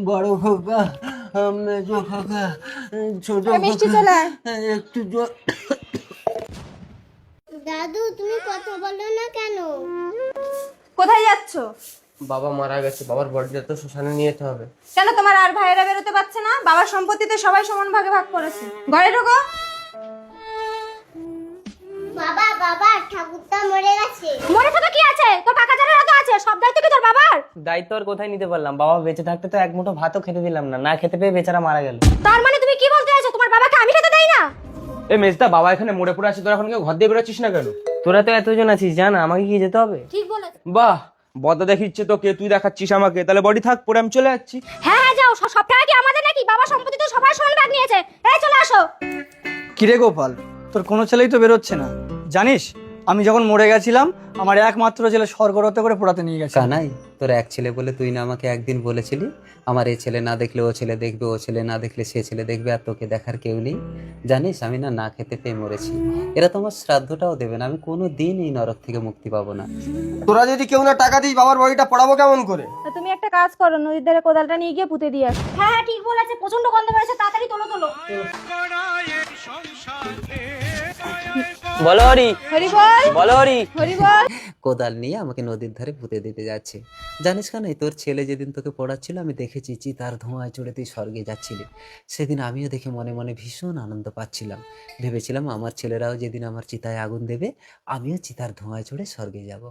বড় খোকা, মেজ খোকা, ছোট মিষ্টি খোকা, চলে আয়। একটু জল। দাদু তুমি কথা বলো না কেন? কোথায় যাচ্ছ? বাবা মারা গেছে, বাবার বডিটা তো শ্মশানে নিয়ে যেতে হবে। কেন তোমার আর ভাইয়েরা বেরোতে পারছে না? বাবার সম্পত্তিতে সবাই সমান ভাগে ভাগ করেছে। ঘরে ঢোকো। বাবা বাবা ঠাকুরটা মরে গেছে। মরে থাকা কি আছে? তোর কাকা জানেরা তো আছে, সব দায়িত্ব কি তোর বাবার? দায়িত্ব আর কোথায় নিতে পারলাম? বাবা বেঁচে থাকতে তো এক মুঠো ভাতও খেতে দিলাম না, না খেতে পেয়ে বেচারা মারা গেল। তার মানে তুমি কি বলতে চাইছো তোমার বাবাকে আমি খেতে দেই না? এ মেজদা, বাবা এখানে মরে পড়ে আছে, তোরা এখন কেউ ঘর দিয়ে বেরোচ্ছিস না কেন? তোরা তো এতজন আছিস, জান আমাকে কি যেতে হবে? ঠিক বলেছো। বাহ, বদা দেখিচ্ছে তোকে, তুই দেখাচ্ছিস আমাকে, তাহলে বডি থাক, পরে আমি চলে যাচ্ছি। হ্যাঁ হ্যাঁ যাও, সব টাকা কি আমাদের নাকি? বাবার সম্পত্তি তো সবাই সমান ভাগ নিয়েছে। এই চলে আসো। কিরে গোপাল, তোর কোনো ছেলেই তো বেরোচ্ছে না। জানিস আমি যখন মরে গেছিলাম আমার একমাত্র ছেলে স্বর্গরত করে পোড়াতে নিয়ে গেছে। কানাই, তোর এক ছেলে বলে তুই না আমাকে একদিন বলেছিলি আমার এই ছেলে না দেখলে ও ছেলে দেখবে, ও ছেলে না দেখলে সে ছেলে দেখবে, আর তোকে দেখার কেউ নেই। জানিস আমি না খেতে পেয়ে মরেছি। এরা তোমার শ্রাদ্ধটাও দেবে না, আমি কোনো দিন এই নরক থেকে মুক্তি পাবো না। তোরা যদি কেউ না টাকা দিস, বাবার বডিটা পড়াবো কেমন করে? তা তুমি একটা কাজ করো, নদীর ধারে কোদালটা নিয়ে গিয়ে পুঁতে দিয়ে আসো। হ্যাঁ হ্যাঁ ঠিক বলেছে, প্রচন্ড গন্ধ বেরোচ্ছে, তাড়াতাড়ি তোলো তোলো। বলো হরি, হরি বল, বলো হরি। হরি বল। কোদাল নিয়ে আমাকে নদীর ধারে পুঁতে দিতে যাচ্ছে। জানিস কানাই, তোর ছেলে যেদিন তোকে পড়াচ্ছিল আমি দেখেছি চিতার ধোঁয়ায় চড়ে তুই স্বর্গে যাচ্ছিলি। সেদিন আমিও দেখে মনে মনে ভীষণ আনন্দ পাচ্ছিলাম। ভেবেছিলাম আমার ছেলেরাও যেদিন আমার চিতায় আগুন দেবে আমিও চিতার ধোঁয়ায় চড়ে স্বর্গে যাব।